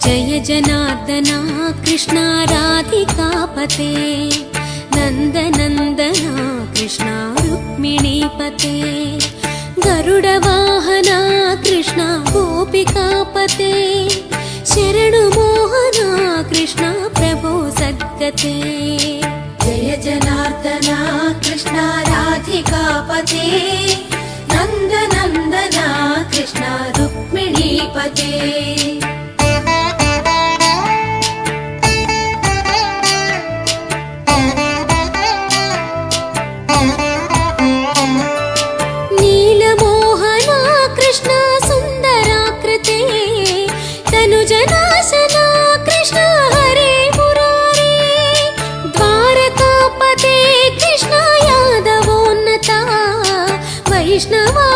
जय जनार्दना कृष्णा राधिकापते नन्दनन्दना कृष्णा रुक्मिणीपते गरुडवाहना कृष्णा गोपिकापते शरणु मोहना कृष्णा प्रभो सद्गते जय जनार्दना कृष्णा राधिकापते नन्दनन्दना कृष्णा रुक्मिणीपते नीलमोहना कृष्णा सुन्दराकृते तनुजनाशना कृष्णा हरे मुरारे द्वारकापते कृष्णा यादवोन्नता वैष्णवा